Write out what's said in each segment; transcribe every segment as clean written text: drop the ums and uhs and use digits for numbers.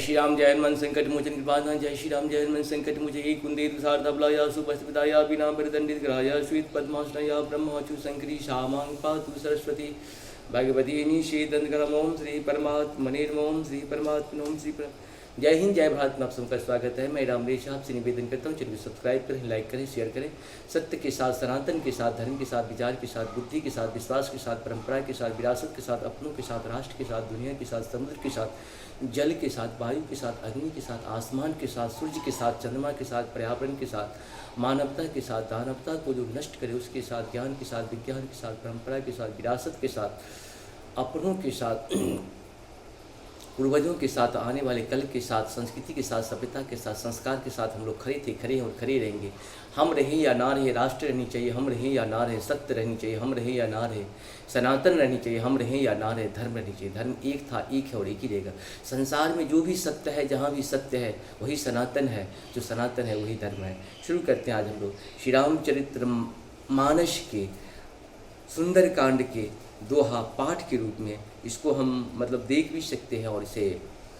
श्री राम जय हनुमान संकट मोचन कृपाधाम। जय श्री राम जय हनुमान संकट मोचन। एक कुंदे तुषार धवलाया सुपस्थिताया बिना बरदंडित ग्राया श्वेत पद्मासनया ब्रह्मचु शंकरी शामां पातु सरस्वती भगवती निषेदंत ओम श्री परमात्मने ओम श्री परमात्मने ओम श्री जय हिंद जय भारत में आप सबका स्वागत है। मैं रामरेश आपसे निवेदन करता हूँ, चलिए सब्सक्राइब करें, लाइक करें, शेयर करें। सत्य के साथ, सनातन के साथ, धर्म के साथ, विचार के साथ, बुद्धि के साथ, विश्वास के साथ, परंपरा के साथ, विरासत के साथ, अपनों के साथ, राष्ट्र के साथ, दुनिया के साथ, समुद्र के साथ, जल के साथ, वायु के साथ, अग्नि के साथ, आसमान के साथ, सूर्य के साथ, चंद्रमा के साथ, पर्यावरण के साथ, मानवता के साथ, दानवता को जो नष्ट करे उसके साथ, ज्ञान के साथ, विज्ञान के साथ, परंपरा के साथ, विरासत के साथ, अपनों के साथ, पूर्वजों के साथ, आने वाले कल के साथ, संस्कृति के साथ, सभ्यता के साथ, संस्कार के साथ हम लोग खड़े थे, खड़े हैं और खड़े रहेंगे। हम रहें या ना रहे, राष्ट्र रहनी चाहिए, हम रहें या ना रहे, सत्य रहनी चाहिए, हम रहें या ना रहे, सनातन रहनी चाहिए, हम रहें या ना रहे, धर्म रहनी चाहिए। धर्म एक था, एक है और एक ही रहेगा। संसार में जो भी सत्य है, जहाँ भी सत्य है वही सनातन है, जो सनातन है वही धर्म है। शुरू करते हैं आज हम लोग श्री रामचरित्र मानस के सुंदर कांड के दोहा पाठ के रूप में। इसको हम मतलब देख भी सकते हैं और इसे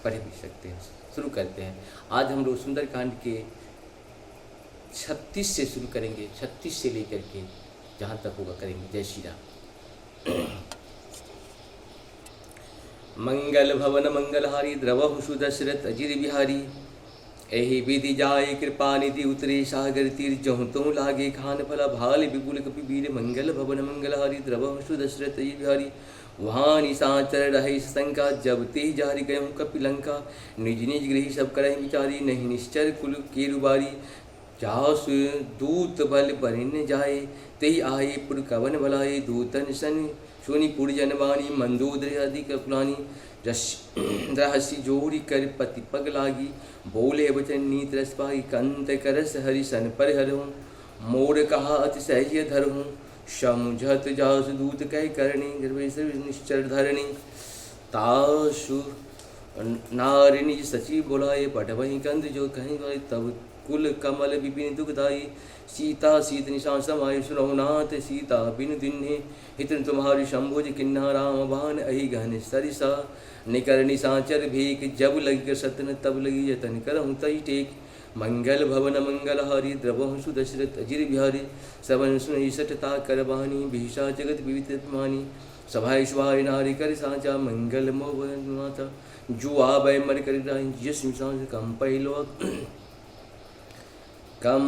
पढ़ भी सकते हैं। शुरू करते हैं। आज हम लोग सुंदर कांड के 36 से शुरू करेंगे, 36 से लेकर के जहाँ तक होगा करेंगे। जय श्री राम। मंगल भवन मंगलहारी द्रवहु सुदशरथ अजिर बिहारी, एहि विधि जाय कृपा निधि उतरे सागर तीर, जहु तुम लागे खान फला भाल विपुल कपि वीर। मंगल भवन मंगलहारी द्रवहु सुदशरथ अजिर बिहारी, वहाँ निशाचर रहे शंका, जब ते जारी गए कपिलंका। निज निज गृह सब करहि विचारी, नहीं निश्चर कुल के रुबारी। जासु दूत बल परिन जाए, तेहि आए पुर कवन भलाए। दूतन सन सुनि पुर जनवाणी, मंदोदर अधिक पुलानी। रहस्य जोड़ी कर पति पग लागी, बोले वचन नीत रस पाई। कंत करस हरि सन पर हरहूँ, मोर कहा अतिशय धरहूँ। समझत जासु दूत कह करणी, गर्भेश्वर निश्चर धरणी। तासु नारिणी सचिव बोलाए, पटवही कंद जो कहीं गए। तब कुल कमल विपिन दुखदाई, सीता सीत निशान समाये। सुरहुनाथ सीता बिन दिन्हे, हित तुम्हारी शंभुज किन्ना। राम बाण अहि गहन सरिसा, निकर निशाचर भेक। जब लगी सतन तब लगी यतन, करहूँ तई टेक। मंगल भवन मंगलहारी द्रवहु सुदशरथ अजिर बिहारी, सवन सुनि सठता करबानी। भीषा जगत विविध मानी, सभाय सुभाय नारी कर साचा। मंगल मोहन माता, जो आबै मर कर राही। जिस सांस कम पहलो कम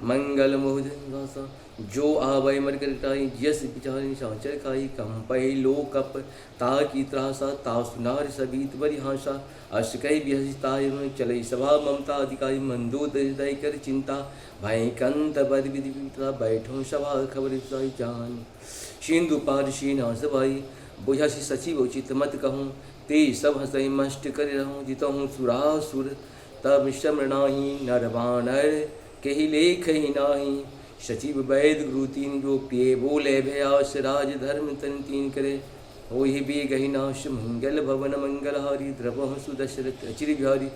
मंगल मोहन वासा, जो आबै मर कर टाई। यस विचारी सांचर खाई, कम पहलो कप ताकि त्रासा। तासु नार सबीत बरि हासा, अष्ट कही बिहसिताय। चलई सभा ममता अधिकारी, मंदोदर हृदय कर चिंता। भय कंत बद विधि पिता, बैठो सभा खबर जान। सिंधु पार शीनास भाई, बुझसी सचिव उचित मत कहूँ। ते सब हसई मष्ट कर रहूँ, जितहूँ सुरासुर तब श्रम नाही। नर बानर कही लेख ही नाही, सचिव वैद गुरु तीन। जो प्रिय बोले भयास, राज धर्म तन तीन करे। होहि बे गही नाश, मंगल भवन मंगलहारी द्रवहु सुदशरथ अचिर बिहारी।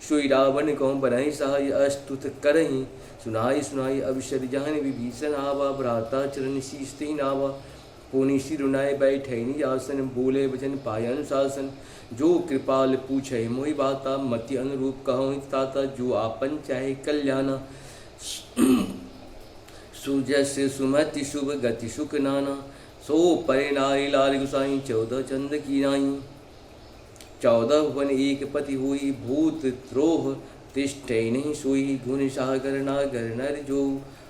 सोई रावण कहूँ बनाई सहाय, अस्तुत करही सुनाई सुनाई। अवसर जहन विभीषण आवा, भ्राता चरण शीष तेहि नावा। पुनि सिरुनाय बैठैनि आसन, बोले वचन पाय अनुशासन। जो कृपाल पूछे मोहि बाता, मति अनुरूप कहूँ ताता। जो आपन चाहे कल्याणा, सुजस सुमति शुभ गति सुख नाना। सो परे नारी लाल गुसाई, 14 चंद की नाई। 14 भुवन एक पति हुई, भूत द्रोह तिष्ठे नहीं सोई। गुण सागर नागर नर जो,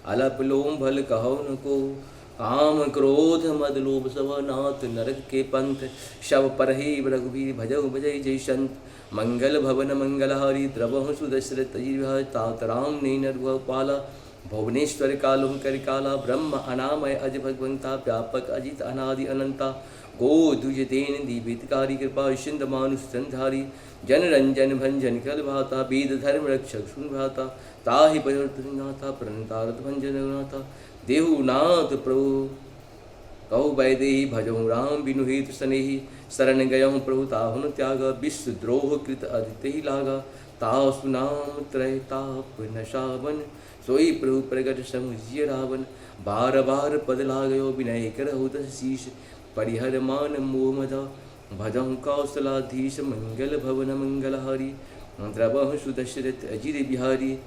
अलप लोम भल कहो न को। काम क्रोध मद लोभ सब नाथ, नरक के पंथ। शव पर ही रघुवीर भजऊ भजई जय संत। मंगल भवन मंगलहारी द्रवहु सुदशरथ अजिर बिहारी। तात राम ने नर पाला, भुवनेश्वर कालुम कर काला। ब्रह्म अनामय अज भगवंता, व्यापक अजित अनादि अनंता। गो दुज देन दीपितकारी, कृपा सिंध मानुष संधारी। जन रंजन भंजन कल भाता, वेद धर्म रक्षक सुन भ्राता। ताहि नाथा प्रणतारत भंजन नाथा। देहुनाथ प्रभु कहु वैदेही, भजहु राम बिनु हेतु स्नेही। शरण गयहु प्रभु ताहुन त्याग, विश्व द्रोह कृत अदिति ही लागा। तासु नाम त्रय ताप नशावन, सोई प्रभु प्रगट समुझिय रावण। बार बार पद लागयो, विनय करहु दस शीश। परिहर मान मोह मदा, भजहु कौशलाधीश मंगल भवन मंगलहारी द्रवहु सुदशरथ अजिर बिहारी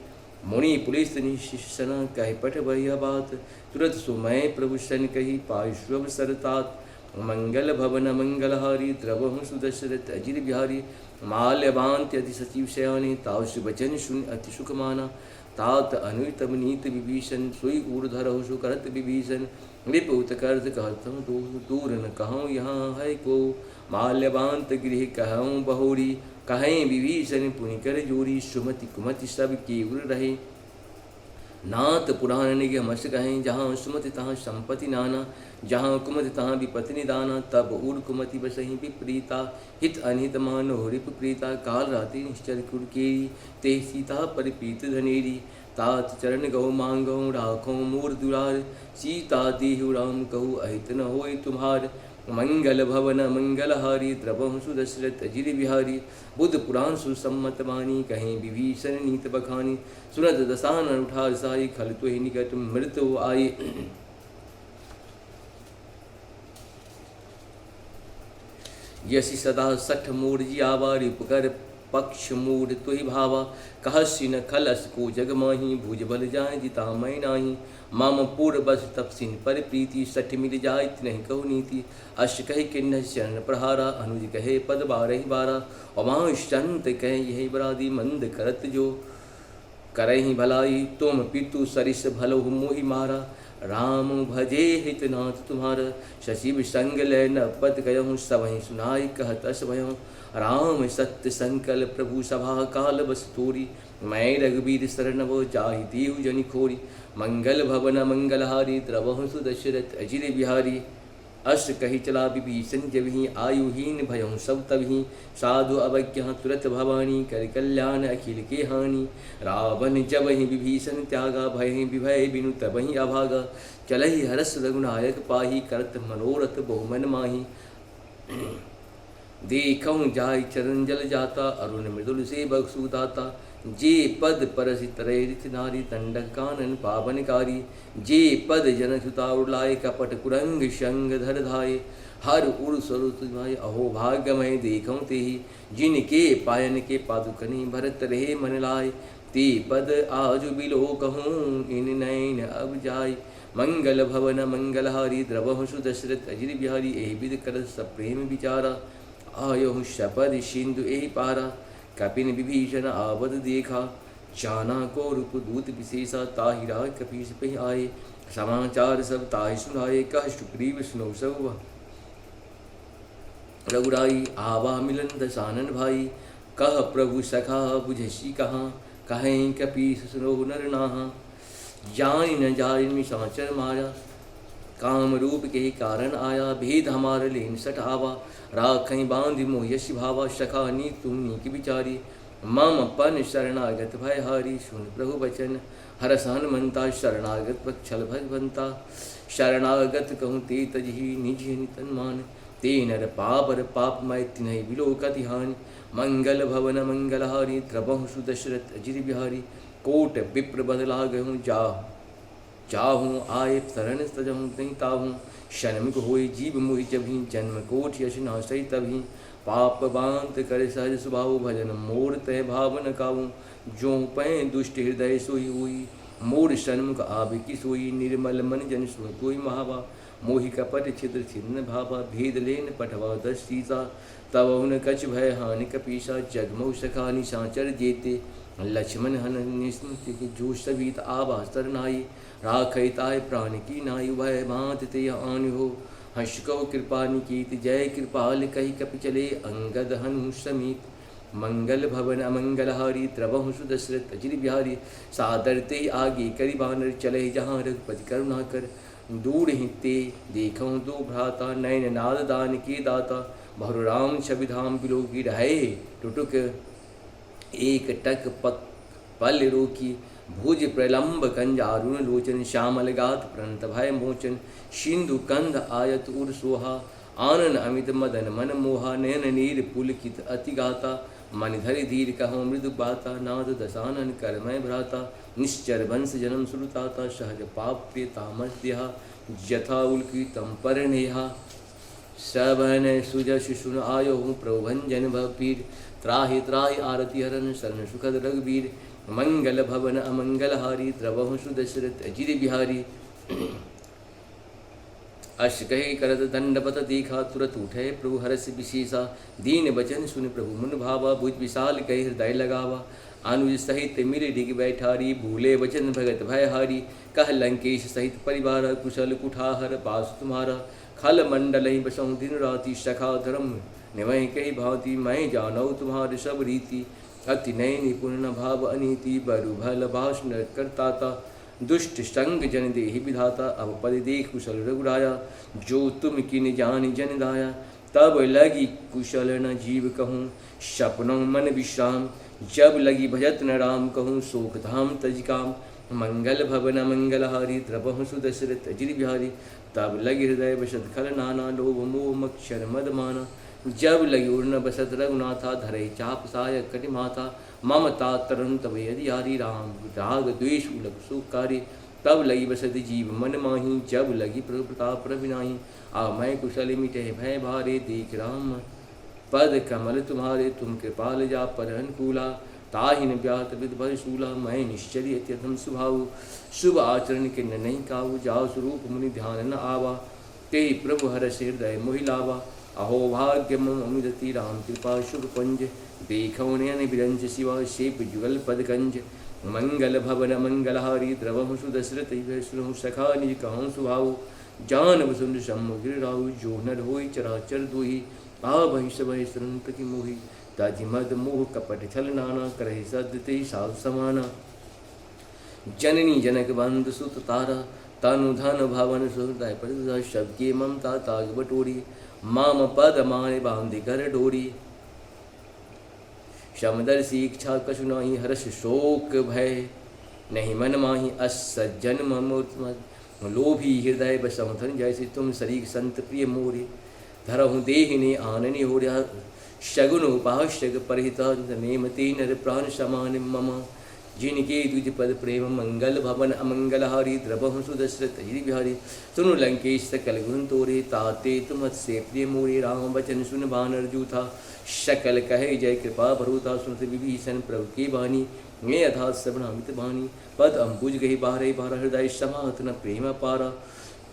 मुनि पुलिस निशिषन कह पठ भैया बात तुरंत सुमय प्रभु शन कही पार्श्व सरतात मंगल भवन मंगलहारी द्रवहु सुदशरथ अजिर बिहारी माल्यवांत अति सचिव शयानी ताउष वचन सुन अति सुख माना तात अनुतम नीत विभीषण सुई ऊर्धरहु सुकरत विभीषण विपुत कर्त कहतम दूर न कहूँ यहाँ है को माल्यवांत गृह कहूँ बहुरी कहें विभीषण पुनिकर जोरी सुमति कुमति सब केवल रहे नाथ पुराण निगमस कहें जहाँ सुमति तहाँ संपत्ति नाना जहाँ कुमति तहाँ विपत्ति निदाना तब उड़ कुमति बसही विपरीता हित अनित मानो रिप प्रीता काल राति निश्चल कुड़केरी ते सीता परिपीत धनेरी तात चरण गौ मांगौ राखो मूर दुरार सीता देहु राम कहु अहित न होय तुम्हार मंगल भवन मंगलहारी द्रवहु सुदशरथ अजिर बिहारी बुद्ध पुराण सुसम्मत वाणी कहें विभीषण नीत बखानी सुनत दसानन उठार साई खल तो निकट मृत्यु आई यसी सदा सठ मूढ़ जियावा रिपकर पक्ष मूढ़ तुहि भावा कहसी न खलस को जग माही भुज बल जाए जिता मैं नाही माम पूर्व बस तपसिन पर प्रीति सठ मिल जाय नहीं कहु नीति अश कह किन्न शरण प्रहारा अनुज कहे पद बारहि बारा अमांत कह यही बरादी मंद करत जो करहि भलाई तुम पितु सरिस भलो मोहि मारा राम भजे हितनाथ तुम्हारा शशिव संग लय न पद गयहूँ सबहि सुनाई कहत अस भयहूँ राम सत्य संकल्प प्रभु सभा काल बस तोरी मैं रघुबीर शरण वो जाहि देहु जनि खोरी मंगल भवन मंगलहारी द्रवहु सुदशरथ अजिर बिहारी अस कही चला विभीषण जबहि आयुहीन भयहु सब तबहि साधु अवज्ञा तुरत भवानी कर कल्याण अखिल के हानि रावण जबहि विभीषण त्यागा भय विभय बिनु तबहि अभागा चलहि हरस रघुनायक पाही करत मनोरथ बहुमन माही देखऊँ जाय चरण जल जाता अरुण मृदुल से बक्सुदाता जे पद परसि तरैरित नारी दंडक कानन पावनकारी जे पद जन सुता उड़लाय कपट कुरंग शंग धर धाये हर उड़ स्वरूप भाई अहो भाग्यमय देखऊँ तेहि जिनके पायन के पादुकनि भरत रहे मन लाय ते पद आज बिलो कहूँ इन नैन अब जाय मंगल भवन मंगलहारी द्रवहु सुदशरथ अजिर बिहारी एहि विद कर सप्रेम विचारा आयो शपथ सिंधु एहि पारा कपिन विभीषण आवद देखा जाना को रूप दूत विशेषा ताहिरा कपीस पे आए समाचार सब ताहि सुनाए कह सुग्रीव सुनो सब रघुराई आवा मिलन दसानन भाई कह प्रभु सखा बुझसी कहाँ कहें कपीस सुनो नर नाहा जान न जाय मिसाचर माया काम रूप के कारण आया भेद हमार लेन सट आवा राखई बांध मोह यश भावा सखा नी तुम नीक विचारी मम पन शरणागत भय हारी सुन प्रभु वचन हरसान मनता शरणागत छल भगवंता शरणागत कहूँ ते तजहि निज नितन मान ते नर पापर पाप मै तिन्हि विलोकति हानि मंगल भवन मंगलहारी द्रवहु सुदशरथ अजिर बिहारी कोट विप्र बदला गहूँ चाहूँ आए शरण सजहूँ नहीं ताहूँ शर्मिक होई जीव मोहि जभी जन्म कोट यश नाशय तभी पाप बांत कर सहज स्वभाव भजन मोर तय भावन काऊँ जो पै दुष्ट हृदय सोई हुई मोर सन्मुख आबिकी सोई निर्मल मन जन सोई कोई महावा मोहि कपट छिद्र छिन्न भावा भेद लेन पठवा दस सीसा तब उन कछ भय हानि कपीसा जगमौ सखा निशाचर जेते लक्ष्मण हन निस्मृति जो सवित आभा सरनाई राखताय प्राण की नायु भय भांत ते आन हो हर्ष कहो कृपा निकीत जय कृपाल कही कपि चले अंगद हनु समीत मंगल भवन अमंगलहारी द्रवहु सुदशरथ अजिर बिहारी सादर ते आगे करी बानर चले जहाँ रघुपति करुणा कर दूर हिते देखूँ दो भ्राता नयन नाद दान के दाता बहु राम छविधाम बिलोकी रहे टुटुक एक टक पल रोकी भुज प्रलंब कंज अरुण लोचन श्यामल गात प्रणत भय मोचन सिंधु कंध आयत उर सोहा आनन अमित मदन मन मोहा नयन नीर पुलकित अति गाता मन धरि धीर कहो मृदु बाता नाद दसानन करमय भ्राता निश्चर वंश जन्म सुरताता सहज पाप प्रिय तामस देहा यथा उल्की तम पर नेहा श्रवण सुजस सुन आयो प्रभुभंजन भवपीर त्राहि त्राहि आरति हरन शरण सुखद रघुवीर मंगल भवन अमंगल हारी द्रवहु सुदशरथ अजिर बिहारी अश कहे करत दंडपत देखा तुरत उठे प्रभु हरस विशेषा दीन बचन सुन प्रभु मन भावा भुज विशाल कहे हृदय लगावा अनुज सहित मिल डिग बैठारी भूले वचन भगत भयहारी कह लंकेश सहित परिवार कुशल कुठाहर बास तुम्हारा खल मंडल बसऊँ दिन राति सखा धर्म निवह कही भांति मैं जानऊ तुम्हारे सब रीति अति नय निपुण न भाव अनीति बरु भल भाष न करताता दुष्ट संग जन देहि विधाता अब पद देख कुशल रघुराया जो तुम किन जान जन दाया तब लगी कुशल न जीव कहूँ सपनों मन विश्राम जब लगी भजत न राम कहूँ शोक धाम तज काम मंगल भवन मंगलहारी द्रवहु सुदशरथ अजिर बिहारी तब लगी हृदय बसत खल नाना लोभ मोह मक्षर मद माना जब लगी उड़न बसत रघुनाथा धरे चाप साय कटि माथा ममता तरन तब यदि हरि राम राग द्वेष उलग सुकारी तब लगी बसत जीव मन माही जब लगी प्रभु प्रताप रविनाही आ मैं कुशल मिटे भय भारे देख राम पद कमल तुम्हारे तुम कृपाल जा पर अनुकूला ताहिन व्यात विद भय शूला मैं निश्चर्य अत्यधम स्वभाव शुभ आचरण के नहीं काऊ जाओ स्वरूप मुनि ध्यान न आवा ते प्रभु हर हृदय मोहि लावा अहो भाग्य अमिदति राम कृपा शुभ पंज देखो नयन विरंज शिवा शेप जुगल पदकंज मंगल भवन मंगलहारी द्रवहु सुदशरथ सुनु सखा निज कहूँ सुभाव जान वसुंध सम्मुख राहु जो नर होई चराचर दुहि आ बहि सब शरण प्रति मोहि ताजि मद मोह कपट छल नाना करहि सद्यते साधु समाना जननी जनक बंधु सुत तारा तनु धन भवन सुहृदय पर शब्द के ममता ताग बटोरी माम पद माने बांधि कर डोरी समदर्शी इच्छा कछु नाही हर्ष शोक भय नहीं मन माही अस सज्जन मूर्त लोभी हृदय बसंधन जैसे तुम शरीर संत प्रिय मोरे धरहु देहिने आननि हो रहा शगुन उपाश्यक परिहिता नेमते नर प्राण समान मम जिनके द्विज पद प्रेम मंगल भवन अमंगलहारी द्रवहु सुदशरथ अजिर बिहारी सुनु लंकेश सकल गुण तोरे ताते तुम से प्रिय मोरे राम वचन सुन बानर जूथा शकल कहे जय कृपा भरूता सुनत विभीषण प्रभु की बानी मैं अधा श्रवणामित बानी पद अम्बुज गही बारह बारह हृदय समात न प्रेम पारा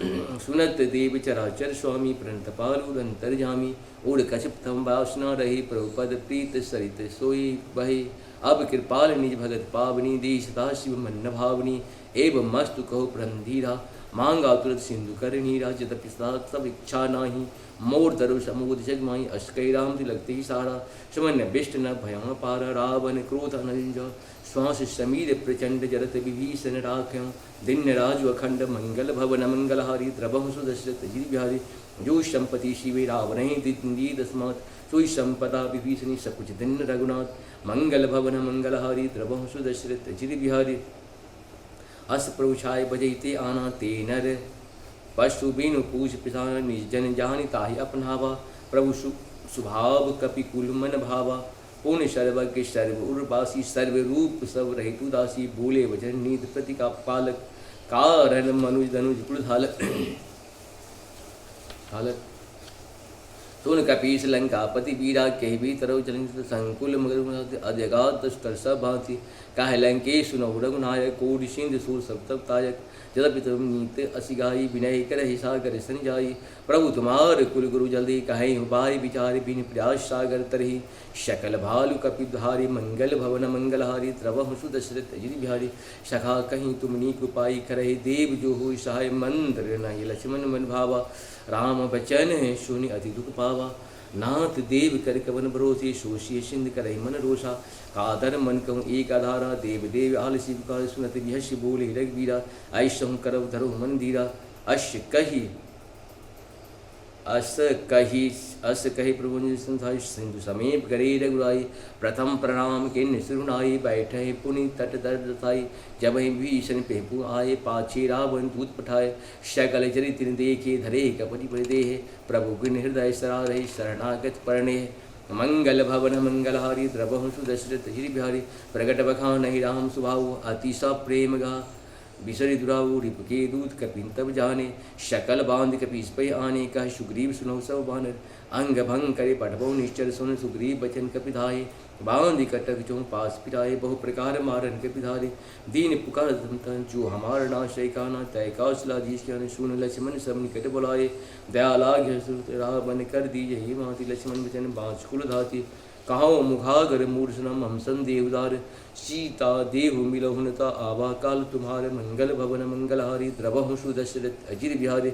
सुनत देव चराचर स्वामी प्रणत पालूरंतर जामी उड़ कछपथम वासना रही प्रभु पद प्रीत सरित सोई बहे अब कृपाल निज भगत पावनी दी सदा शिव मन भावनी एवं मस्तु कहो प्रंधीरा मांगा तुरत सिंधु कर नीरा जदपि सब इच्छा नाही मोर धरो समोद जगमाई अश्कई राम लगते ही सारा सुमन बिष्ट न भया पारा रावण क्रोध अनंज श्वास समीर प्रचंड जरत विभीषण राख्यों दिन राजु अखंड मंगल भवन मंगलहारी द्रवहु सुदशरथ अजिर बिहारी जो संपति शिवे रावण दी दस्मात् सोई संपदा विभीषणी सकुच दिन रघुनाथ मंगल भवन मंगलहारी द्रवहु सुदशरथ अजिर बिहारी अस प्रभु छाय बजैते आना ते नर पशु बिनु पूज पिता निज जन जानि ताहि अपनावा प्रभु सुभाव कपि कुल मन भावा पुण्य सर्वज्ञ सर्व उर्वासी सर्व रूप सब रहित उदासी बोले वजन नीत प्रति का पालक कारण मनुज धनुज कुलधालक हालक सुन कपीस लंकापति वीरा कह भी तरव चलन संकुल मगर अजगात दुष्कर सब भांति कह लंकेश सुनो रघुनायक कोटि सिंधु सूर सब तायक जदपि तुम नीत असिगाई विनय कर सागर सन जाई प्रभु तुम्हार कुल गुरु जल्दी कहे बारी विचार बिन प्रयास सागर तरही शकल भालु कपिधारी मंगल भवन मंगलहारी द्रवहु सुदशरथ अजिर बिहारी सखा कहीं तुम नीक उपाय करहे देव जो हो सहाय मंत्र नहीं लक्ष्मण मन भावा राम बचन है सुनि अति दुख पावा नाथ देव कर कवन भरोसे शोषिय सिंध करे मन रोषा कादर मन कहूँ एक आधारा देव देव आलसी पुकार सुनत विहस्य बोले रघुवीरा ऐसहु करव धरो मन धीरा अस कही प्रभु संसाई सिंधु समीप करे रघुराई प्रथम प्रणाम के निसरुनाई बैठे पुनि तट दर्दताई जब भीषण पेपु आए पाछे रावण दूत पठाए शकल चरित देखे धरे कपटि परिदेह प्रभु गुण हृदय सरा रहे शरणागत परणे मंगल भवन मंगलहारी द्रवहु सुदशरथ अजिर बिहारी प्रगट बखान राम सुभाव अति सा प्रेम गा बिसरि दुराऊ रिपुके दूत कपिन तब जाने, शकल बांध कपीस पे आने, कह सुग्रीव सुनो सब बानर, अंग भंग करे पठबो निश्चर, सुन सुग्रीव बचन कपिधाये, बांधि कटक चों पास पिराए, बहु प्रकार मारन कपिधारे, दीन पुकार तन जो हमार नाश काना, तय कौशलाधीश के सुन लक्ष्मण सब निकट बुलाए, दया लागे रावण कर दीजिए माति, लक्ष्मण बचन बाँच कुल धाती, कहो मुखागर मूर्छनम हम संदेवदार, सीता देहु मिलहुनता आवा काल तुम्हारे, मंगल भवन मंगलहारी, द्रवहु सुदशरथ अजिर बिहारी,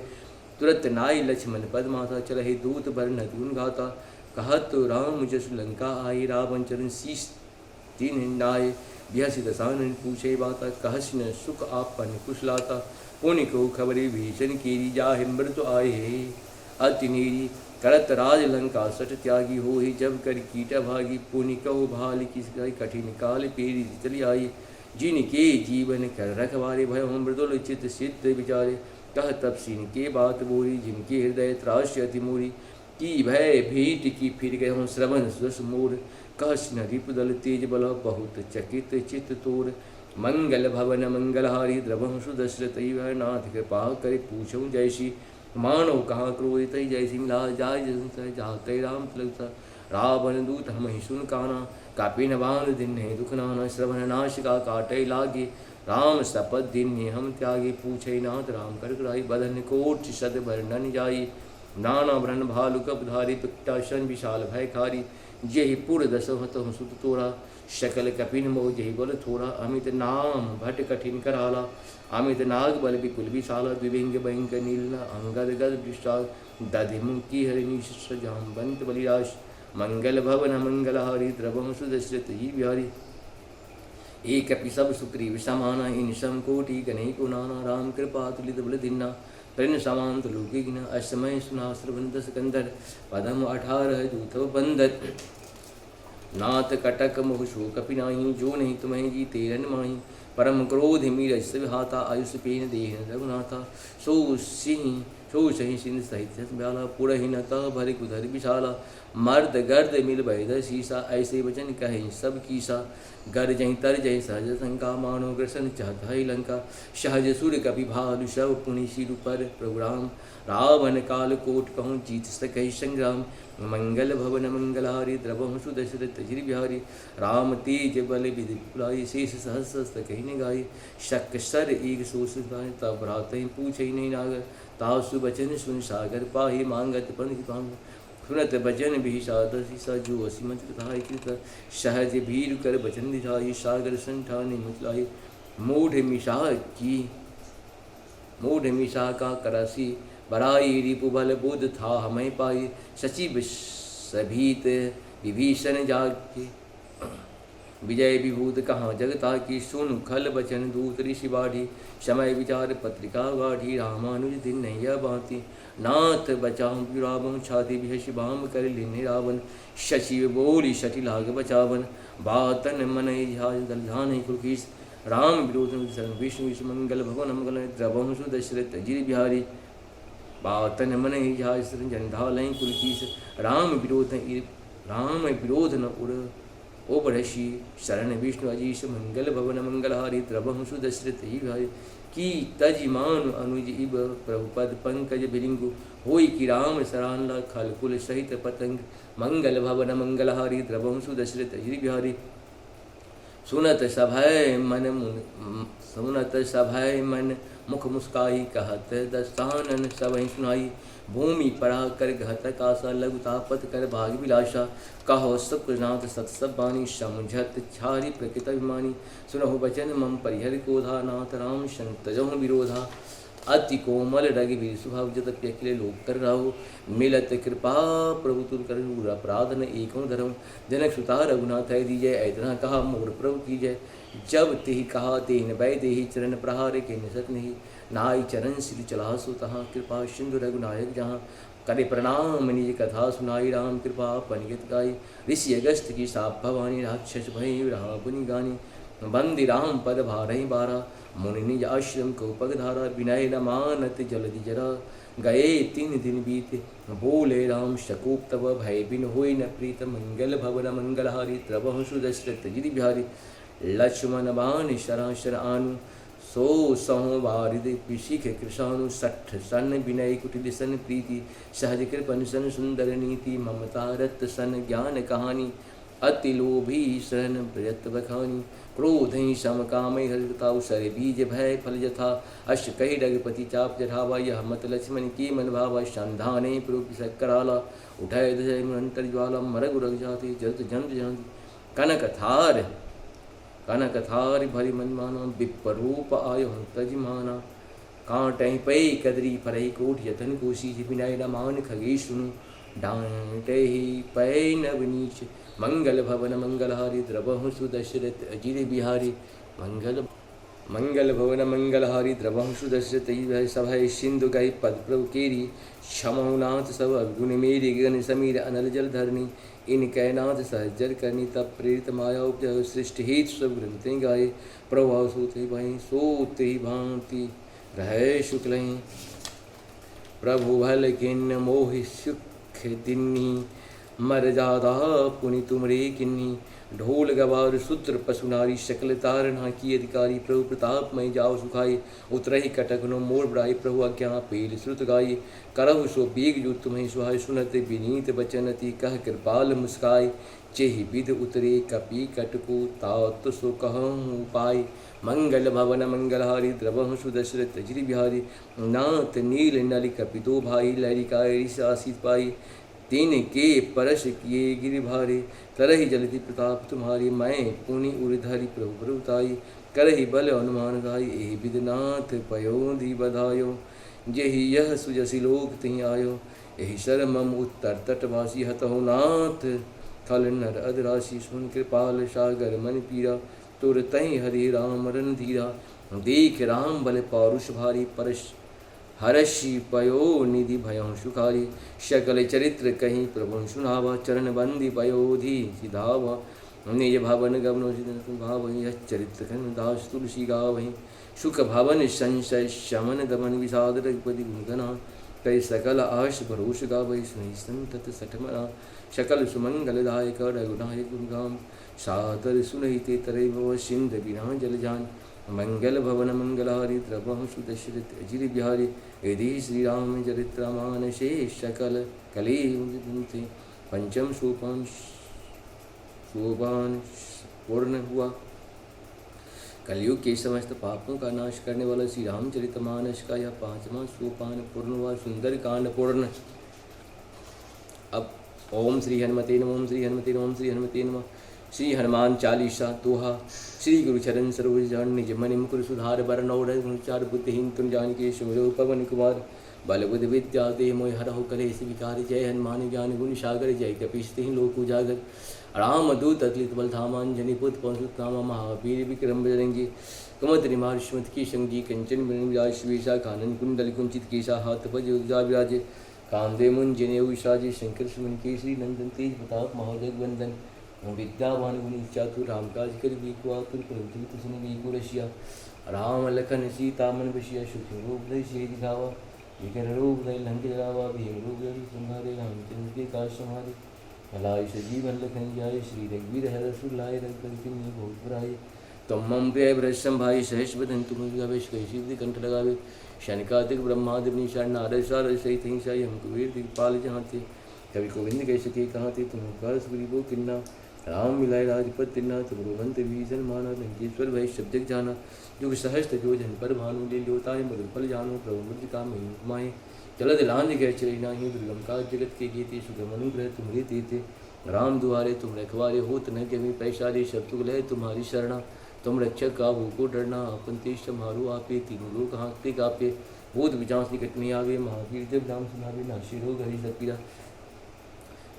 तुरंत नाई लक्ष्मण पद माता, चलहि दूत बरन गुण गाता, कहत राम जसु लंका आई, रावण चरण शीश तीन हिंडाए, बिहसि दसानन पूछे बाता, कहस न सुख आपन कुशलाता, पुनि को खबरे भीषण केरी, जाहि मृत्यु आए अति नीरी, करत राज लंका सट त्यागी हो ही, जब कर कीटा भागी, पुनि कहो भाल किस कठिन काल पेरी चली आई, जिन के जीवन कर रखवारे, भय मृदुल चित सिद्ध विचारे, कह तब सीन के बात बोरी, जिनके हृदय त्रास्य अति मोरी, की भय भीट की फिर गए हों श्रवण सुदस मोर, कहस न रिपुदल तेज बल बहुत चकित चित तोर, मंगल भवन मंगलहारी, द्रवहु सुदशरथ नाथ कृपा करे पूछऊँ जैसी, मानव कहाँ क्रोध तई जैसी मिला जाय जाते राम तिलकता, रावण दूत हम ही सुन काना, कापी न बांध दिन है दुख नाना, श्रवण नाश का काटे लागे, राम शपथ दिन ने हम त्यागे, पूछे नाथ राम कर कराई, बदन कोट सद वर्णन जाई, नाना व्रण भालु कपधारी, पिट्टाशन विशाल भय खारी, जेहि पुर दस हतम सुत तोरा, शकल कपिन मोह जेहि बल थोड़ा, अमित नाम भट कठिन कराला, अमित नाग बल विपुल विशाला, द्विविंग भयंकर नील अंगद गद विशाल, दधिमुखी हरिणी जाम्बंत बलिराश, मंगल भवन मंगलहारी, द्रवम सुदशरथ ही बिहारी, एक कपि सब सुग्रीव समाना, इन सम कोटि गणै को नाना, राम कृपा तुलित बल दिन्ना, प्रण समांत लोके गिना, असमय सुना श्रवंत सिकंदर, पदम 18 दूत बंदर, नाथ कटक मोह शो कपि नाही, जो नहीं तुम्हें जी तेरन माही, परम क्रोध मीरज विहाता, आयुष पेन देह रघुनाथा, सो सही सिंध सहित ब्याला, पुरहीनता भर कुधर विशाला, मर्द गर्द मिल बैद शीसा, ऐसे वचन कहे सब कीसा, गर जहीं तर जय सहज शंका, मानो ग्रसन चाहता लंका, सहज सुर कपि भालु शव पुनि सिरु पर प्रभु राम, रावण काल कोट कहूँ जीत सकहि संग्राम, मंगल भवन मंगलहारी, द्रवहु सुदशरथ अजिर बिहारी, राम तेज बल विधि पुलाई, शेष सहस्र कही न गाई, शक सर एक सोस तब भ्रात पूछे नहीं नागर, तासु बचन सुन सागर पाही, मांगत पंथ पांग, सुनत बचन भी सादसी जो असीमत कथाई कृत, सहज भीर कर बचन दिखाई, सागर संठाने मुचलाई, मूढ़ मिशा का करासी, बड़ाई रिपु बल बुध था हमें पाई, सचिव सभीत विभीषण जाके, विजय विभूत कहाँ जगता की, सुन खल बचन दूत ऋषि बाढ़ी, समय विचार पत्रिका गाढ़ी, रामानुज दिन नैया बाती, नाथ बचाऊं रावण, छाती विहस बाम कर लेने रावण, शशि बोली शटि लाग बचावन, बातन मन दलधान कुलकीस, राम विरोध विष्णु विष्णु मंगल भवन मंगल, द्रवहु सुदशरथ अजिर बिहारी, बातन मन जंधाल कुलकीस, राम विरोध न उड़ ओबरषि, शरण विष्णु अजीश, मंगल भवन मंगलहारी, द्रवहु सुदशरथ ही बिहारी, की तजिमान अनुज इब प्रभुपद पंकज बिलिंगु, होई कि राम सरानला खलकुल सहित पतंग, मंगल भवन मंगलहारी, द्रवहु सुदशरथ अजिर बिहारी, सुनत सभय मन मुख मुस्काई, कहत दस्तानन सबहि सुनाई, भूमि पड़ा कर घतक आशा, लघु तापत कर भाग विलासा, कहो सुखनाथ सत सब बानी, समझत छारी प्रकृत अभिमानी, सुनहु बचन मम परिहर कोधा, नाथ राम संतजहु विरोधा, अति कोमल रघुवीर स्वभाव, जदपि अखिल लोक कर राहु, मिलत कृपा प्रभु तुल कर, अपराध न एको धर्म, जनक सुता रघुनाथ दीजय, ऐतना कहा मोर प्रभु कीजय, जब तेहि कहा तेहि न बै देहि, चरण प्रहार के निसत नहीं, नाई चरण श्री चलासु तहाँ, कृपा सिंधु रघुनायक जहाँ, करे प्रणाम निज कथा सुनाई, राम कृपा पनिगत गाई, ऋषि अगस्त की साप भवानी, राक्षस भय रहा पुनि गानी, बंदी राम पद भारहि बारा, मुनि निज आश्रम को पगधारा, विनय न मानत जलधि जरा, गए 3 दिन बीते, बोले राम शकूप तब, भय बिन होय न प्रीत, मंगल भवन मंगलहारी, द्रवहु सुदशरथ अजिर बिहारी, लक्ष्मण बाण शराशर आनु, सो सहो वारिद पिशिख कृषाणु सठ सन विनय कुटिल सन प्रीति सहज कृपन सन सुंदर नीति ममता रत सन ज्ञान कहानी अति लोभी शरण ब्रत बखानी क्रोध ही सम काम हरिताउ सर बीज भय फल जथा अश कही रघुपति चाप जठावा यह मत लक्ष्मण की मन भावा संधाने प्रूप कराला उठाए दय अंतर ज्वाला मरग रग जाति जत जंत जानती कनक थार भरि मन माना विप्रूप आयो तजमाना कांटहि पै कदरी फरहि कोट यतन कोशी विनय रमान खगे सुनु डांटे ही पै नवनीच मंगल भवन मंगलहारी द्रवहु सुदशरथ अजिर बिहारी मंगल भवन मंगलहारी द्रवहु सुदशरथ सभय सिंधु गई पद प्रभु केरी क्षमनाथ सब अवगुण मेरी गण समीर अनल जल धरनी इन कैनाथ सहजर करनी तब प्रेरित माया उपजय सृष्टि हित सब ग्रंथें गाये प्रभाव सोते भई सोते भांति रहे शुक्ल प्रभु भल किन्न मोहि सुख दिन्नी मर जादा पुनि तुमरे किन्नी ढोल गवार सूत्र पशुनारी शकल तारणा की अधिकारी प्रभु प्रताप मई जाओ सुखाई उतरही कटक नो मोर बड़ाई प्रभु आज्ञा पेल श्रुत गाई करहु सो बीग जो तुम्हें सुहाय सुनत विनीत बचनति कह कृपाल मुस्काई चेहि विध उतरे कपि कटको तात सो कहूँ उपाय मंगल भवन मंगलहारी द्रवहु सुदशरथ अजिर बिहारी नाथ नील नल कपि दो भाई लहरिकाय आशीष पाई तीन के परश किए गिरि भारे तरहि जलति प्रताप तुम्हारी मैं पुनि उर्धरि प्रभु प्रभुताई करहि बल अनुमान गाई एहि विदनाथ पयोधि बधायो जेहि यह सुजसि लोक तिहि आयो एहि शर मम उत्तर तटवासी हतहु नाथ थल नर अधराशि सुन कृपाल सागर मन पीरा तुर तहि हरि राम रन धीरा देख राम बल पौरुष भारी परश हर्षि पयो निधि भयं सुखारी शकल चरित्र कहीं प्रभु सुनावा चरण बंदी पयोधि सिधावा निज भवन गवनो भाव चरित्र दास तुलसी गावहि सुख भवन संशय शमन दमन विषाद रघुपति गुणगना कई सकल आश भरोष गावहि सुनि संतत सठमना सकल सुमंगलदायक रघुनायक गुणगाम सादर सुनहिते तरे भव सिंध बिना जल जान मंगल भवन मंगलहारी द्रवहु सुदशरथ अजिर बिहारी यदि श्री राम चरित्र मानसे सकल कले पंचम सोपान पूर्ण हुआ। कलयुग के समस्त पापों का नाश करने वाला श्री रामचरितमानस का यह पांचवा सोपान पूर्ण हुआ। सुंदर कांड पूर्ण। अब ओम श्री हनुमते नमः, ओम श्री हनुमते नमः, ओम श्री हनुमते नमः। श्री हनुमान चालीसा दोहा। श्री गुरु चरण सरोज जान निज मनि मुकुर सुधार बरनौर गुणचार बुद्धिहीन तुम जानकी सुमिरो पवन कुमार बल बुद्धि विद्या दे मोह हरहु कलेश विकार। जय हनुमान ज्ञान गुण सागर जय कपीश तिहि लोक उजागर। राम दूत अतुलित बल धामान जनि पुत्र पवन सुत नामा महावीर विक्रम बजरंगी। कुमत निमार सुमत की संगी कंचन बिराज सुवेशा कानन कुंडल कुंचित केशा हाथ पज उजा विराजे। कामदेव मुन जनेऊ विषाजे शंकर सुमन केसरी नंदन तेज प्रताप महाजग वंदन। विद्यावान गुणी चातुर राम काज कर बीको आतुर कुलंतु सुन बीको रशिया। राम लखन सीता मन बसिया सुखी रूप दय से दिखावा। विकर रूप दय लंक जलावा भीम रूप दय संहारे। रामचंद्र के काज संहारे भलाई सजीवन लखन जाय। श्री रघुवीर हर रसुर लाए रघुपति किन्हीं बहुत बुराई। तुम मम प्रिय भ्रष्टम भाई सहस बदन तुम गवेश कैसी कंठ लगावे। शनकादिक ब्रह्मादि निशान नारद सार सहित हिंसा हम कुबेर दिखपाल जहाँ थे। कवि गोविंद कैसे के कहाँ थे तुम कर्ष गरीबो किन्ना। राम मिलाए राजपत तिन्ना तुम रोहंत भीषण माना। लंकेश्वर भय शब्द जाना युग सहस्त्र जो जन पर भानु ले लोता है मधुर फल जानो। प्रभु मुद्र काम माहे जलद लांज गए चले नाही। दुर्गम का जगत के गीते सुगम अनुग्रह तुम्हारे देते। राम दुआरे तुम रखवारे होत न कभी पैसारे शत्रु लय तुम्हारी शरणा। तुम रक्षक का भूको डरना अपन तेज मारो आपे। तीनों लोग हाँकते कापे भूत विचांस निकट नहीं आवे। महावीर जब राम सुनावे नाशी रोग हरि सपीरा।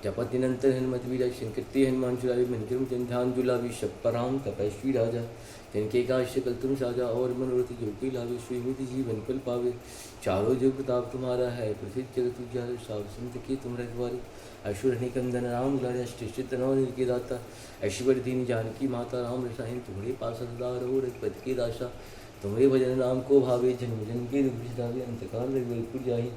जपति नंतर हनुमत वीरा शंकरते हनुमान चुरावे। मंदिर जन ध्यान जुलावी शपराम तपस्वी राजा। जिनके काज सकल तुम साजा और मनोरथ जो कोई लावे। श्रीमित जीवन फल पावे। चारों जो प्रताप तुम्हारा है प्रसिद्ध जगत उजारे। साव संत के तुम रखवारे। अशुर निकंदन राम दुलारे अष्ट नव के दाता। ऐश्वर्य दीन जानकी माता राम रसायन तुम्हारे पास सदा रहो। रघुपति के दासा तुम्हारे भजन राम को भावे। जन्म जन्म के दुख बिसरावे। अंतकाल रघुवर जाहि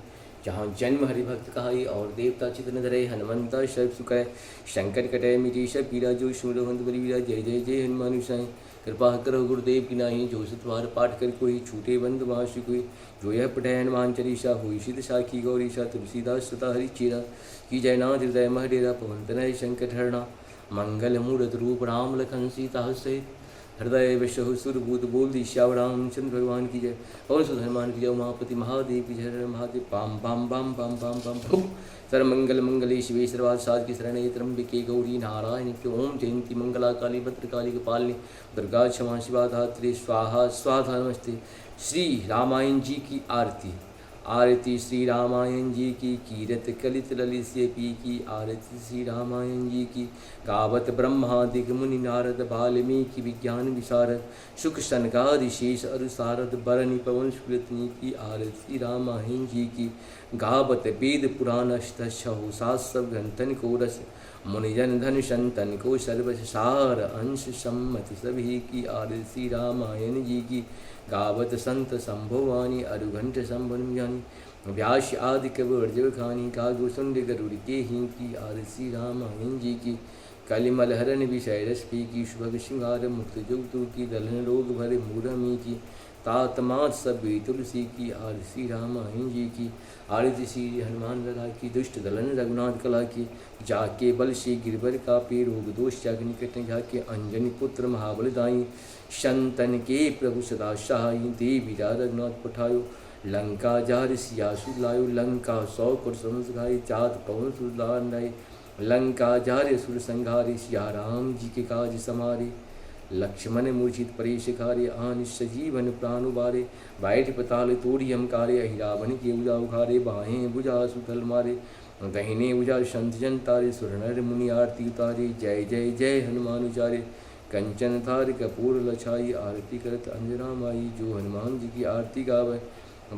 जहाँ जन्म हरिभक्त कहाई और देवता चितन धरे हनुमंता सर्व सुखय शंकर कटय मिटीश पीरा जो सुमरहंत बलिवीरा जय जय जय हनुमान गोसाई कृपा करो गुरुदेव की नाही जो सतवार पाठ कर कोई छूटे बंद माशु कोई जो यह पढ़े हनुमान चालीसा हुई सिद्ध साखी गौरीशा तुलसीदास सता हरि चेरा की जयनाथ हृदय महडेरा पवन तनय शंकर हरणा मंगल मूर्त रूप राम लखन सीता सहित हृदय विश्व सुरभूत बोल दी श्याम रामचंद्र भगवान की जय पवन सुत हनुमान की जय उमापति महादेव की जय महादेव पाम पाम पाम पाम पाम पाम पाम सर्वमंगल मंगले शिवे सर्वार्थ साधके शरणे त्र्यंबके गौरी नारायणी ओम जयंती मंगला काली भद्रकाली कपालिनी दुर्गा क्षमा शिवा धात्री स्वाहा स्वाहा नमस्ते। श्री रामायण जी की आरती। आरती श्री रामायण जी की कीरत कलित ललित से पी की आरती श्री रामायण जी की गावत ब्रह्मादिक मुनि नारद वाल्मीकि विज्ञान विशारद सुख सनकादि शेष अरुसारद बरनि पवन सुकृतनी की आरती श्री रामायण जी की गावत वेद पुराण अष्टशौ सात सब ग्रंथन को रस मुनिजन धन संतन को सर्वस सार अंश सम्मति सभी की आरती श्री रामायण जी की गावत संत संभवानी अरुघंट संभन ज्ञानी व्यास आदि कविर्जव खानी कागो सुंड गरुड़ के ही की आरती रामायण जी की कलिमल हरण विषय रश्मि की शुभ श्रृंगार मुक्त जुगतु की दलन रोग भरे मूरमी की तातमात सभी तुलसी की आरती रामायण जी की आरती श्री हनुमान लगा की दुष्ट दलन रघुनाथ कला की जाके बल से गिरबर का पे रोग दोष जग निकट जाके अंजनी पुत्र महाबल दाई शंतन के प्रभु सदा सहाई देवी रघुनाथ पठायो लंका जार सिया सुलायो लंका सौ कर समझाई चाँद पवन सुलाय लंका जारे सुर संघारे सिया राम जी के काज समारे लक्ष्मण मूर्छित परेश कार्य आन सजीवन प्राण उबारे बैठ पताल तोड़ी हम कार्य अहिरावन के उजा उखारे बाहें बुझा सुतल मारे दहिने उजा संत जन तारे सुरनर मुनि आरती उतारे जय जय जय हनुमान उचारे कंचन थार कपूर लछाई आरती करत अंजना माई जो हनुमान जी की आरती गावे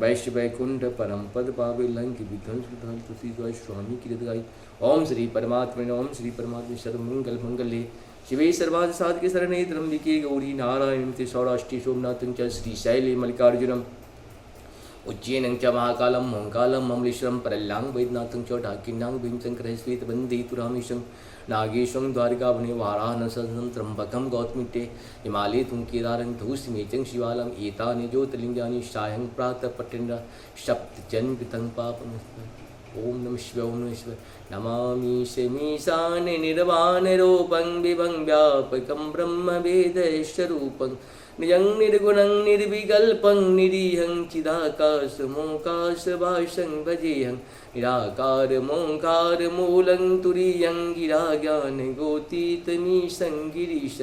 वैश्य वैकुंठ परम पद पावे लंक विध्वंस विधान तुलसी द्वाय स्वामी की गाई। ओम श्री परमात्मा ओम श्री परमात्मा सर्वमंगल मंगले शिवे सर्वार्थ साधके शरणे त्र्यंबके गौरी नारायणी ते सौराष्ट्रे सोमनाथं च श्रीशैले मल्लिकार्जुनम् उज्जैनं च महाकालं मंकालं ममलेश्वरं परल्लां वैद्यनाथं च ढाकिन्नां भीमशंकरः श्वेतबन्धेतु रामेशं नागेशं द्वारिकावने वाराणसं त्र्यंबकं गौतमीटे हिमालये तुं केदारं धूसमेचं शिवालम् एतानि ज्योतिर्लिङ्गानि सायं प्रातः पठेन्द्र सप्तजन्मकृतं पापम्। ओम नमः शिवाय ओम नमः शिवाय नमामि शमीशान निर्वाण रूपं विभं व्यापकं ब्रह्म वेदस्वरूपं निजं निर्गुणं निर्विकल्पं निरीहं चिदाकाशमोकाशभाषं भजेऽहं निराकारमोङ्कार मूलं तुरीयं गिराज्ञान गोतीतमीशं गिरीश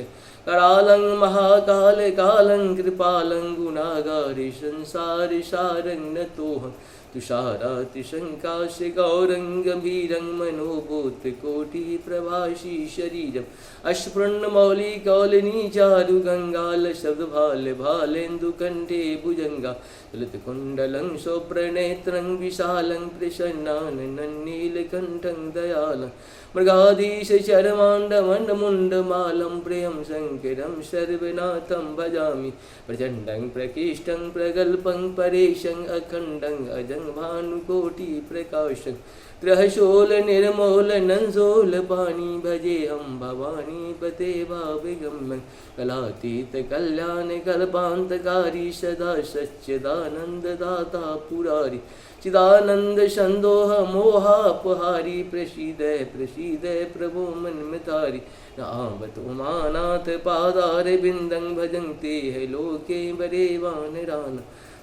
करालं महाकाल कालं कृपालं गुणागारे संसार सारं नतोऽहं तुषारातिशङ्काश गौरं गम्भीरं मनोभूत कोटि प्रभाषी शरीरम् अश्फुण्णमौलिकौलिनी चारु गंगाल शब्दभाल भालेन्दुकण्ठे भुजंगा ललितकुण्डलं शुभ्रनेत्रं विशालं प्रसन्नाननं नीलकण्ठं दयालं मृगाधीश चरमाण्डमण्डमुण्डमालं प्रियं शङ्करं सर्वनाथं भजामि प्रचण्डं प्रकृष्टं प्रगल्भं परेशं अखण्डं अजं भानुकोटि प्रकाशं ग्रहशोल निर्मोल नंसोल पाणी भजेऽहं भवानी पते भाविगम्यं कलातीत कल्याण कल्पान्तकारी सदा सच्चिदानन्ददाता पुरारी चिदानंद संदोह मोहापहारी प्रसीद प्रसीद प्रभो मन्मतारी नावत उमानाथ पादार बिंदं भजन्ते है लोके बरे वानरान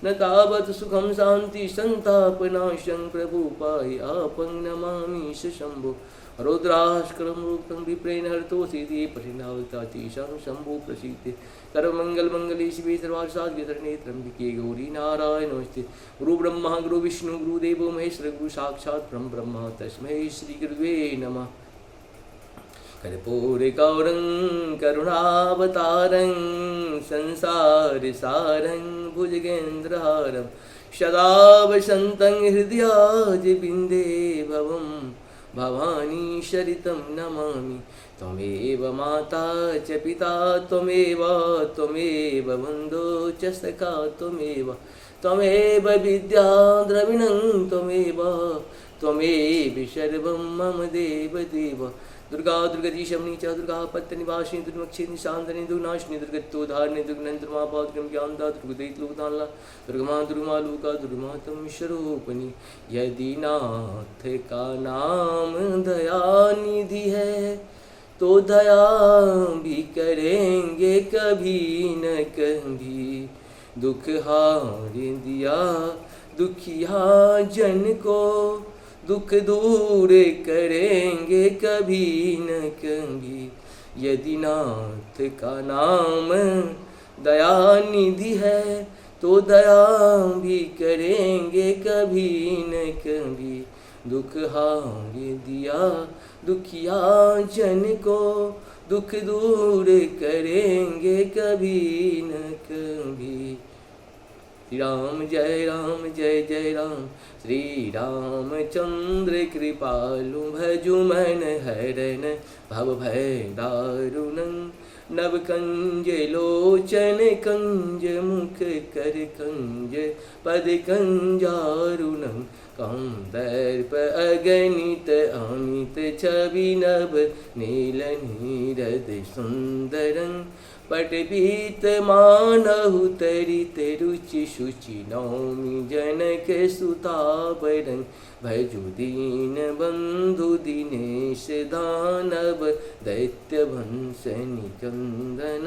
न तावत सुखम शांति संतापनाशं प्रभु पाहि आपं नमामि शंभो रुद्राष्करं रूपं विप्रेण हरतोषिति पठिनावतातीशं शंभो प्रसीदे सर्वमंगल मंगले शिवे सर्वार्थ साधके शरणे त्र्यंबके गौरी नारायण नमस्ते। गुरु ब्रह्मा गुरु विष्णु गुरुदेवो महेश्वर गुरु साक्षात् परं ब्रह्म तस्मै श्री गुरुवे नमः। कर्पूरगौरं करुणावतारं संसारसारं भुजगेन्द्रहारं सदा वसन्तं हृदयाज बिन्दे भवं भवानी शरितं नमामि त्वमेव माता च पिता त्वमेव त्वमेव बन्धो च सखा त्वमेव त्वमेव विद्या द्रविणं त्वमेव त्वमेव सर्वं मम देव देव। दुर्गा दुर्गति शमनी च दुर्गा पत्तनिवासिनी दुर्मक्षिणी शांतनी दुर्नाशिनी दुर्गत्योद्धारिणी दुर्गनंतरमा पात्रम ज्ञानदा दुर्गदैत्लोकदानला दुर्गमा दुर्गमा लूका दुर्गमा तम स्वरूपनी। यदि नाथ का नाम दयानिधि है तो दया भी करेंगे कभी न कभी। दुख हार दिया दुखिया जन को दुख दूर करेंगे कभी न कभी। यदि नाथ का नाम दयानिधि है तो दया भी करेंगे कभी न कभी। दुख हार दिया दुखिया जन को दुख दूर करेंगे कभी न कभी। राम जय राम श्री रामचंद्र कृपालु भजु मन हरन भव भय दारुणं। नव कंज लोचन कंज मुख कर कंज पद कंजारुणं। कांदर्प अगणित अमित छवि नभ नील नीरद सुंदरं। पटपीत मानहु तरित रुचि शुचि नौमि जनक सुतावरं। भजु दीन बंधु दिनेश दानव दैत्य भंस निकंदन।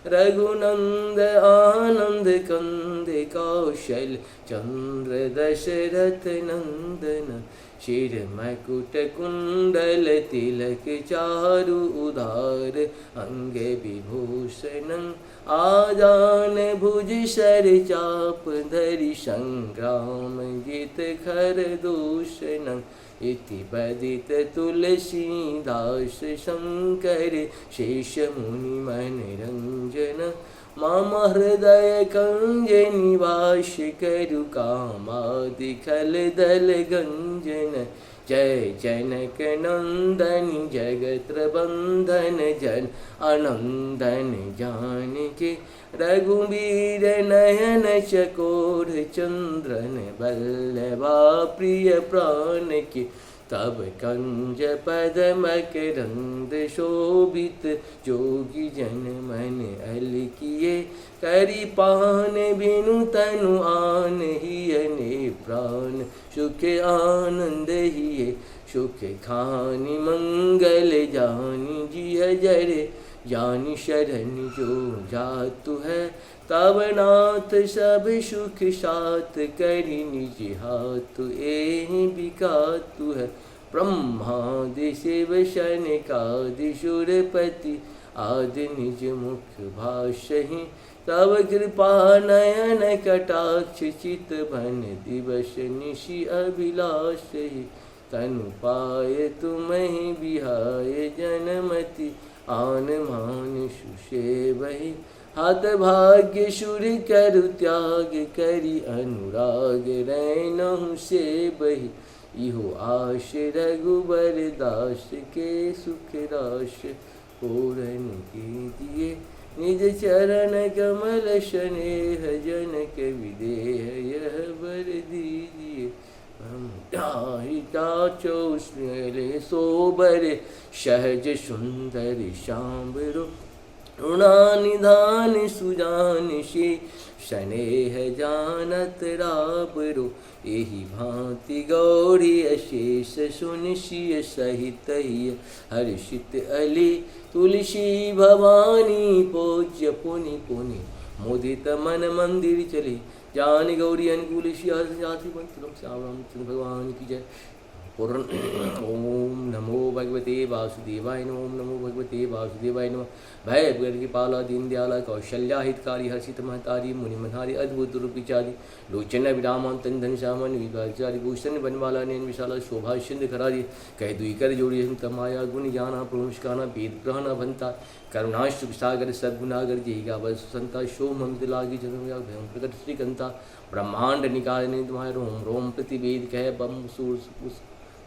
रघुनंद आनंद कंद कौशल चंद्र दशरथ नंदन। शिर मकुट कुंडल तिलक चारु उदार अंग विभूषणं। आजान भुज सर चाप धरि संग्राम जित खर दूषणं। इति बदित तुलसीदास शंकर शेष मुनि मनरंजन। मम हृदय कंज निवास करु कामादि खल दल गंजन। जय जनक नंदन जगत बंधन जन आनंदन जानकी। रघुवीर नयन चकोर चंद्रन बल्लभा प्रिय प्राण की। तब कंज पद मकरंद शोभित जोगी जन मन अलकिए। करी पान बिनु तनु आन हियने प्राण सुख आनंद हिये। सुख खानि मंगल जानि जिय जरे जानि शरण जो जातु है। तब नाथ सब सुख साथ करि निज हाथ एहि बिकातु है। ब्रह्मादि शिव शनकादि सुरपति आदि निज मुख भाषहि। तब कृपा नयन कटाक्ष चित भन दिवस निशि अभिलाषहि। तनु पाय तुम्हि बिहाय जनमति आन मान सुसेवहि। हाथ भाग्य सुर करु त्याग करि अनुराग रैनहु सेवहि। इहो आश रघुबर दास के सुख राश पूरन के दिए। निज चरण कमल स्नेह जनक विदेह यह वर दीजिए। चाचो स्नेह सोबर सहज सुंदर शाम्बरो। ऋणानिधान सुजान से स्नेह जानत राबरो। एहि भांति गौरी अशेष सुनिशिय सहित हर्षित अली। तुलसी भवानी पूज्य पुनि पुनि मुदित मन मंदिर चले। जान गौरी अनुकूल जाति श्याम भगवान की जय। ओम नमो भगवते वासुदेवाय नमः। ओम नमो भगवते वासुदेवाय नमः। भय की पाला दीन दयाला कौशल्या हितकारी हर्षित महतारी मुनि मनहारी अद्भुत रूपिचारी। लोचन विरामांतन धन श्यामन विचारी भूषण बनवाला नयन विशाला शोभा सिंध करारी। कह दुई कर जोड़ी तमाया गुण ज्ञाना प्रमुष्काना वेद ग्रहण भंता। करुणाष्ट सागर सद्गुणागर जेगा बस संता शो ममित लागी जन्म भयं प्रकट श्रीकंता। ब्रह्मांड निकाय ने तुम्हारे रोम रोम प्रतिवेद कह बम सूर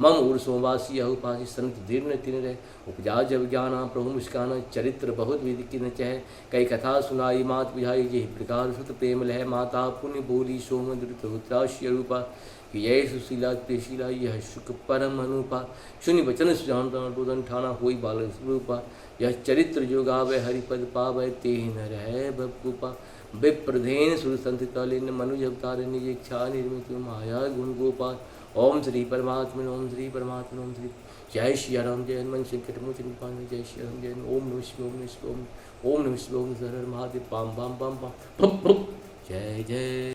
मम ऊर्सोवासी उपासी संत दीर्घ तीन रह उपजा जब ज्ञाना प्रभु मुस्काना चरित्र बहुत विधि की न चह कई कथा सुनाई मात बुझाई यही प्रकार सुत प्रेम लह माता पुण्य बोली सोम द्रुतराश्य रूपा यह सुशीला त्रिशीला यह शुक परम अनुपा शून्य वचन सुजान ठाना होई बाल स्वरूपा यह चरित्र जो गावे हरिपद पावै ते न रह बपूपा विप्रधेन सुर संत कालीन मनुज अवतार निज इच्छा निर्मित माया गुण गोपाल ओम श्री परमात्मन ओम श्री परमात्मन ओम श्री जय श्री राम जय हनुमान संकट मोचन पावन जय श्री राम जय ओम नमः शिवाय ओम नमः शिवाय ओम नमः शिवाय ओम हर हर महादेव पाम पाम पाम पाम जय जय।